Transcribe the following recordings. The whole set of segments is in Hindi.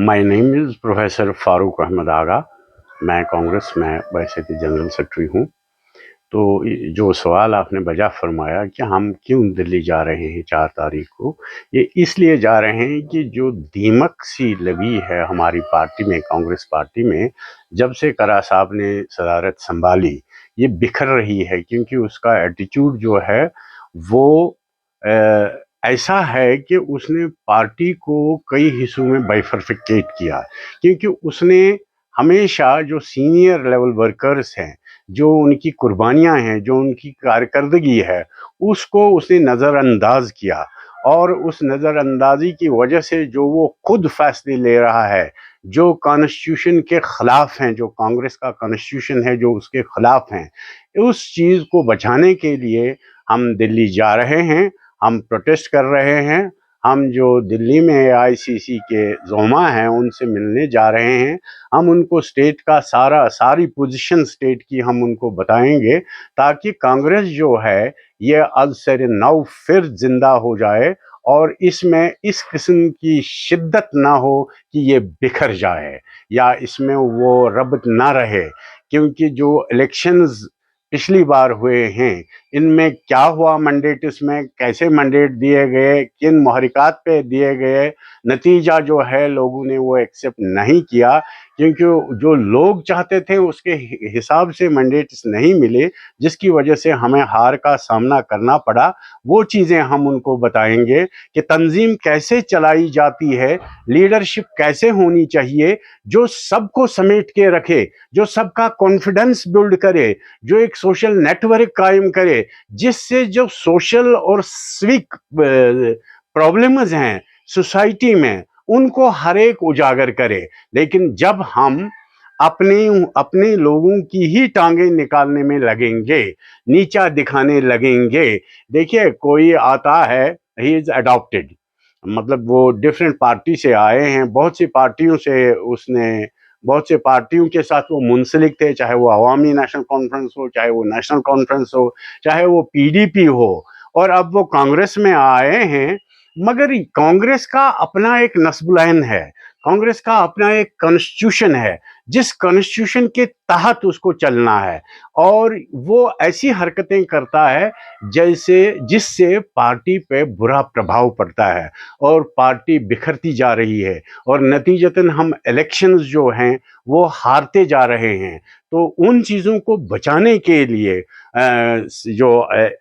My name is professor Farooq Ahmad Aga. मैं कांग्रेस में वैसे तो जनरल सेक्रेटरी हूँ। तो जो सवाल आपने बजा फरमाया कि हम क्यों दिल्ली जा रहे हैं 4 तारीख को, ये इसलिए जा रहे हैं कि जो दीमक सी लगी है हमारी पार्टी में, कांग्रेस पार्टी में, जब से करा साहब ने सदारत संभाली, ये बिखर रही है। क्योंकि उसका एटीट्यूड जो है वो ऐसा है कि उसने पार्टी को कई हिस्सों में बाइफरफिकेट किया। क्योंकि उसने हमेशा जो सीनियर लेवल वर्कर्स हैं, जो उनकी कुर्बानियां हैं, जो उनकी कारकर्दगी है, उसको उसने नज़रअंदाज किया। और उस नज़रअंदाजी की वजह से जो वो खुद फैसले ले रहा है, जो कॉन्स्टिट्यूशन के खिलाफ हैं, जो कांग्रेस का कॉन्स्टिट्यूशन है जो उसके खिलाफ हैं, उस चीज़ को बचाने के लिए हम दिल्ली जा रहे हैं। हम प्रोटेस्ट कर रहे हैं। हम जो दिल्ली में एआईसीसी के ज़ोमा हैं उनसे मिलने जा रहे हैं। हम उनको स्टेट का सारी पोजीशन स्टेट की हम उनको बताएंगे, ताकि कांग्रेस जो है ये अल-सर नौ फिर जिंदा हो जाए और इसमें इस किस्म की शिद्दत ना हो कि ये बिखर जाए या इसमें वो रब्त ना रहे। क्योंकि जो इलेक्शंस पिछली बार हुए हैं, इनमें क्या हुआ, मैंडेट इसमें कैसे मैंडेट दिए गए, किन महरिकात पे दिए गए, नतीजा जो है लोगों ने वो एक्सेप्ट नहीं किया। क्योंकि जो लोग चाहते थे उसके हिसाब से मैंडेट्स नहीं मिले, जिसकी वजह से हमें हार का सामना करना पड़ा। वो चीज़ें हम उनको बताएंगे कि तंजीम कैसे चलाई जाती है, लीडरशिप कैसे होनी चाहिए, जो सबको समेट के रखे, जो सबका कॉन्फिडेंस बिल्ड करे, जो एक सोशल नेटवर्क कायम करे, जिससे जो सोशल और सिविक प्रॉब्लम्स हैं सोसाइटी में उनको हर एक उजागर करे। लेकिन जब हम अपने अपने लोगों की ही टांगे निकालने में लगेंगे, नीचा दिखाने लगेंगे। देखिए, कोई आता है, ही इज अडॉप्टेड, मतलब वो डिफरेंट पार्टी से आए हैं, बहुत सी पार्टियों से उसने, बहुत से पार्टियों के साथ वो मुंसलिक थे, चाहे वो अवामी नेशनल कॉन्फ्रेंस हो, चाहे वो नेशनल कॉन्फ्रेंस हो, चाहे वो पीडीपी हो, और अब वो कांग्रेस में आए हैं। मगर कांग्रेस का अपना एक नस्बुलैन है, कांग्रेस का अपना एक कॉन्स्टिट्यूशन है, जिस कॉन्स्टिट्यूशन के तहत उसको चलना है। और वो ऐसी हरकतें करता है जैसे जिससे पार्टी पे बुरा प्रभाव पड़ता है और पार्टी बिखरती जा रही है और नतीजतन हम इलेक्शंस जो हैं वो हारते जा रहे हैं। तो उन चीज़ों को बचाने के लिए जो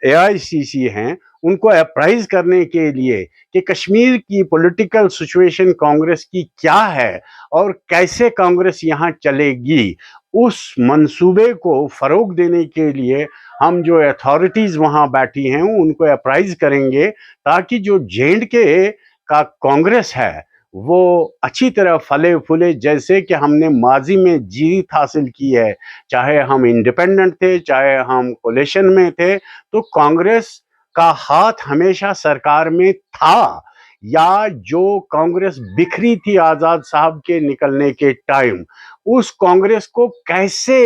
एआईसीसी हैं उनको अप्राइज करने के लिए कि कश्मीर की पॉलिटिकल सिचुएशन कांग्रेस की क्या है और कैसे कांग्रेस यहाँ चलेगी, उस मंसूबे को फ़रोग देने के लिए हम जो अथॉरिटीज़ वहाँ बैठी हैं उनको अप्राइज करेंगे, ताकि जो जे.एंड.के का कांग्रेस है वो अच्छी तरह फले फूले, जैसे कि हमने माजी में जीत हासिल की है। चाहे हम इंडिपेंडेंट थे, चाहे हम कोलिशन में थे, तो कांग्रेस का हाथ हमेशा सरकार में था। या जो कांग्रेस बिखरी थी आज़ाद साहब के निकलने के टाइम, उस कांग्रेस को कैसे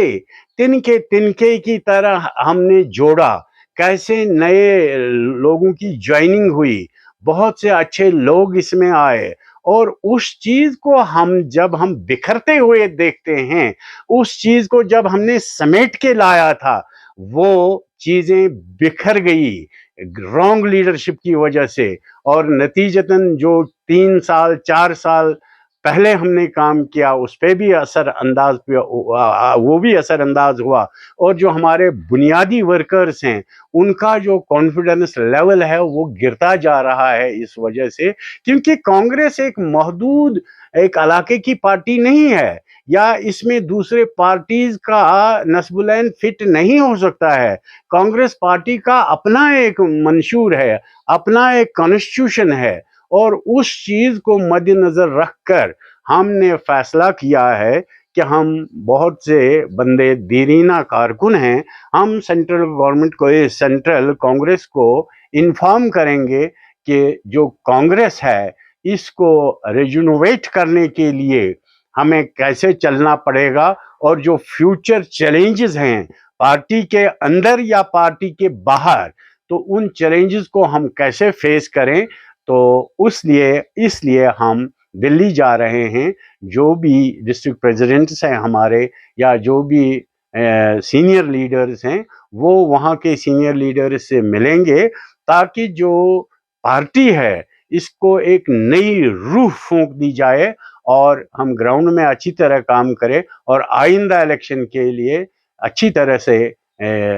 तिनके तिनके की तरह हमने जोड़ा, कैसे नए लोगों की ज्वाइनिंग हुई, बहुत से अच्छे लोग इसमें आए, और उस चीज को हम जब हम बिखरते हुए देखते हैं, उस चीज को जब हमने समेट के लाया था, वो चीजें बिखर गई रॉन्ग लीडरशिप की वजह से। और नतीजतन जो 3 साल 4 साल पहले हमने काम किया उस पर भी असरअंदाज, वो भी असरअंदाज हुआ। और जो हमारे बुनियादी वर्कर्स हैं उनका जो कॉन्फिडेंस लेवल है वो गिरता जा रहा है इस वजह से। क्योंकि कांग्रेस एक महदूद एक इलाके की पार्टी नहीं है, या इसमें दूसरे पार्टीज का नस्बुलैन फिट नहीं हो सकता है। कांग्रेस पार्टी का अपना एक मंशूर है, अपना एक कॉन्स्टिट्यूशन है, और उस चीज को मद्देनजर रखकर हमने फैसला किया है कि हम बहुत से बंदे दीरीना कारकुन हैं, हम सेंट्रल गवर्नमेंट को, सेंट्रल कांग्रेस को इन्फॉर्म करेंगे कि जो कांग्रेस है इसको रिजुनोवेट करने के लिए हमें कैसे चलना पड़ेगा, और जो फ्यूचर चैलेंजेस हैं पार्टी के अंदर या पार्टी के बाहर, तो उन चैलेंजेस को हम कैसे फेस करें। तो इसलिए हम दिल्ली जा रहे हैं, जो भी डिस्ट्रिक्ट प्रेसिडेंट्स हैं हमारे या जो भी सीनियर लीडर्स हैं, वो वहाँ के सीनियर लीडर्स से मिलेंगे ताकि जो पार्टी है इसको एक नई रूह फूंक दी जाए और हम ग्राउंड में अच्छी तरह काम करें और आइंदा इलेक्शन के लिए अच्छी तरह से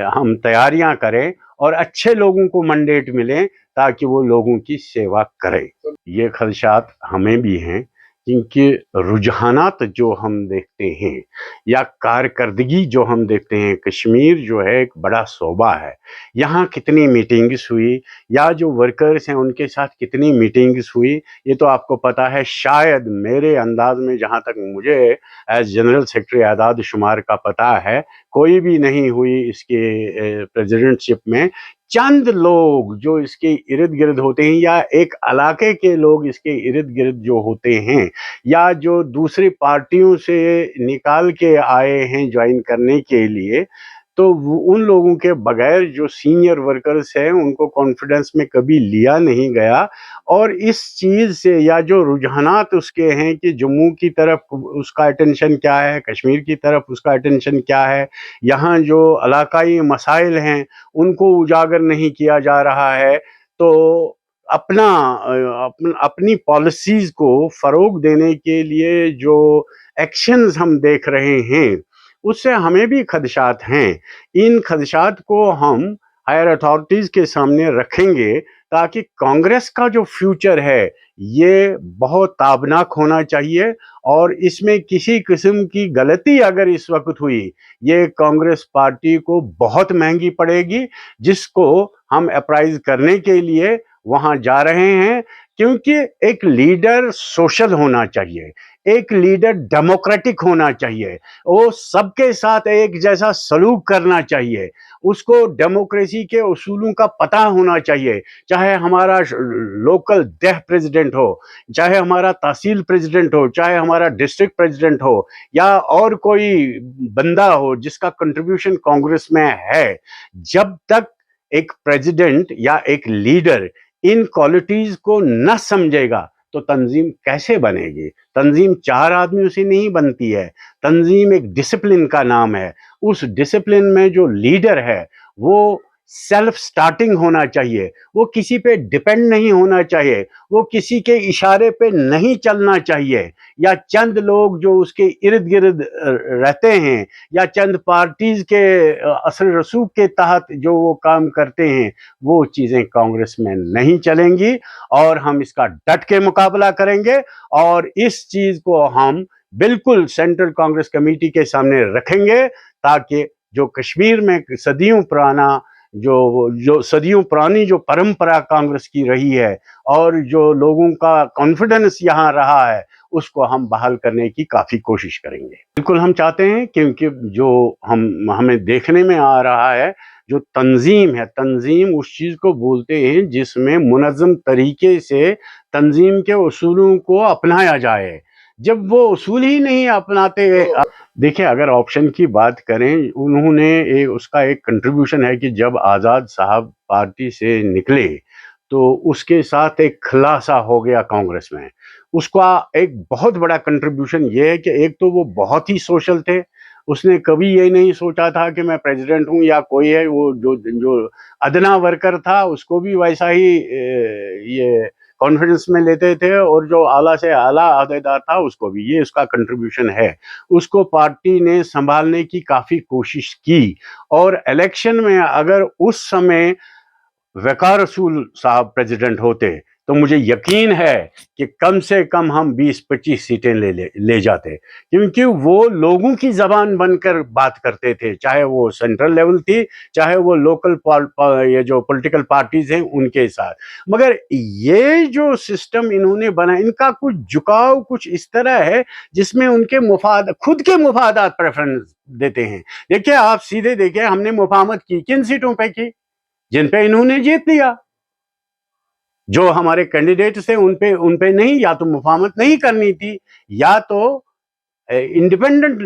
हम तैयारियां करें और अच्छे लोगों को मैंडेट मिले ताकि वो लोगों की सेवा करें। ये खदशात हमें भी हैं क्योंकि रुझानात जो हम देखते हैं या कारकर्दगी जो हम देखते हैं, कश्मीर जो है एक बड़ा शोबा है, यहाँ कितनी मीटिंग्स हुई या जो वर्कर्स हैं उनके साथ कितनी मीटिंग्स हुई, ये तो आपको पता है। शायद मेरे अंदाज में, जहाँ तक मुझे एज जनरल सेक्रेटरी आदाद शुमार का पता है, कोई भी नहीं हुई इसके प्रेसिडेंटशिप में। चंद लोग जो इसके इर्द गिर्द होते हैं या एक इलाके के लोग इसके इर्द गिर्द जो होते हैं या जो दूसरी पार्टियों से निकाल के आए हैं ज्वाइन करने के लिए, तो उन लोगों के बगैर जो सीनियर वर्कर्स हैं उनको कॉन्फिडेंस में कभी लिया नहीं गया। और इस चीज़ से या जो रुझानात उसके हैं कि जम्मू की तरफ उसका अटेंशन क्या है, कश्मीर की तरफ उसका अटेंशन क्या है, यहाँ जो इलाकाई मसाइल हैं उनको उजागर नहीं किया जा रहा है, तो अपनी पॉलिसीज़ को फ़रोग देने के लिए जो एक्शंस हम देख रहे हैं उससे हमें भी खदशात हैं। इन खदशात को हम हायर अथॉरिटीज़ के सामने रखेंगे ताकि कांग्रेस का जो फ्यूचर है ये बहुत ताबनाक होना चाहिए और इसमें किसी किस्म की गलती अगर इस वक्त हुई, ये कांग्रेस पार्टी को बहुत महंगी पड़ेगी, जिसको हम अप्राइज करने के लिए वहां जा रहे हैं। क्योंकि एक लीडर सोशल होना चाहिए, एक लीडर डेमोक्रेटिक होना चाहिए, वो सबके साथ एक जैसा सलूक करना चाहिए, उसको डेमोक्रेसी के उसूलों का पता होना चाहिए। चाहे हमारा लोकल देह प्रेसिडेंट हो, चाहे हमारा तहसील प्रेसिडेंट हो, चाहे हमारा डिस्ट्रिक्ट प्रेसिडेंट हो या और कोई बंदा हो जिसका कंट्रीब्यूशन कांग्रेस में है, जब तक एक प्रेसिडेंट या एक लीडर इन क्वालिटीज को न समझेगा तो तंजीम कैसे बनेगी। तंजीम चार आदमियों से नहीं बनती है, तंजीम एक डिसिप्लिन का नाम है। उस डिसिप्लिन में जो लीडर है वो सेल्फ स्टार्टिंग होना चाहिए, वो किसी पे डिपेंड नहीं होना चाहिए, वो किसी के इशारे पे नहीं चलना चाहिए या चंद लोग जो उसके इर्द गिर्द रहते हैं या चंद पार्टीज के असर रसूख के तहत जो वो काम करते हैं, वो चीज़ें कांग्रेस में नहीं चलेंगी और हम इसका डट के मुकाबला करेंगे और इस चीज़ को हम बिल्कुल सेंट्रल कांग्रेस कमेटी के सामने रखेंगे ताकि जो कश्मीर में सदियों पुराना जो सदियों पुरानी जो परंपरा कांग्रेस की रही है और जो लोगों का कॉन्फिडेंस यहाँ रहा है, उसको हम बहाल करने की काफ़ी कोशिश करेंगे। बिल्कुल हम चाहते हैं, क्योंकि जो हमें देखने में आ रहा है, जो तंजीम है, तंजीम उस चीज़ को बोलते हैं जिसमें मुनज़्ज़म तरीके से तंजीम के उसूलों को अपनाया जाए। जब वो उसूल ही नहीं अपनाते, देखिए अगर ऑप्शन की बात करें, उन्होंने उसका एक कंट्रीब्यूशन है कि जब आज़ाद साहब पार्टी से निकले तो उसके साथ एक खुलासा हो गया कांग्रेस में। उसका एक बहुत बड़ा कंट्रीब्यूशन ये है कि एक तो वो बहुत ही सोशल थे, उसने कभी ये नहीं सोचा था कि मैं प्रेसिडेंट हूँ या कोई है। वो जो जो अदना वर्कर था उसको भी वैसा ही ये कॉन्फिडेंस में लेते थे और जो आला से आला अहदेदार था उसको भी, ये उसका कंट्रीब्यूशन है। उसको पार्टी ने संभालने की काफ़ी कोशिश की और इलेक्शन में अगर उस समय वक़ार रसूल साहब प्रेसिडेंट होते तो मुझे यकीन है कि कम से कम हम 20-25 सीटें ले जाते, क्योंकि वो लोगों की ज़बान बनकर बात करते थे, चाहे वो सेंट्रल लेवल थी, चाहे वो लोकल ये जो पॉलिटिकल पार्टीज़ हैं उनके साथ। मगर ये जो सिस्टम इन्होंने बनाया, इनका कुछ झुकाव कुछ इस तरह है जिसमें उनके मुफाद, खुद के मुफादात प्रेफरेंस देते हैं। देखिए आप सीधे देखिए, हमने मुफाहमत की किन सीटों पे की जिन पे इन्होंने जीत लिया। जो हमारे कैंडिडेट्स थे उन पे नहीं, या तो मुफाहमत नहीं करनी थी या तो इंडिपेंडेंट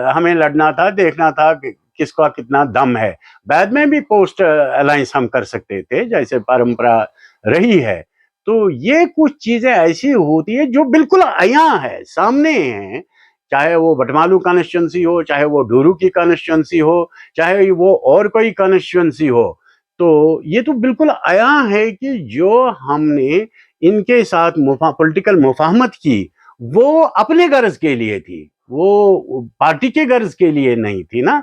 हमें लड़ना था, देखना था कि किसका कितना दम है। बाद में भी पोस्ट अलायंस हम कर सकते थे जैसे परंपरा रही है। तो ये कुछ चीज़ें ऐसी होती है जो बिल्कुल अयां है, सामने है। चाहे वो बटमालू कॉन्स्टिट्यूएंसी हो, चाहे वो डुरू की कॉन्स्टिट्यूएंसी हो, चाहे वो और कोई कॉन्स्टिट्यूएंसी हो। तो ये तो बिल्कुल अयां है कि जो हमने इनके साथ पॉलिटिकल मुफाहमत की, वो अपने गर्ज के लिए थी, वो पार्टी के गर्ज के लिए नहीं थी ना।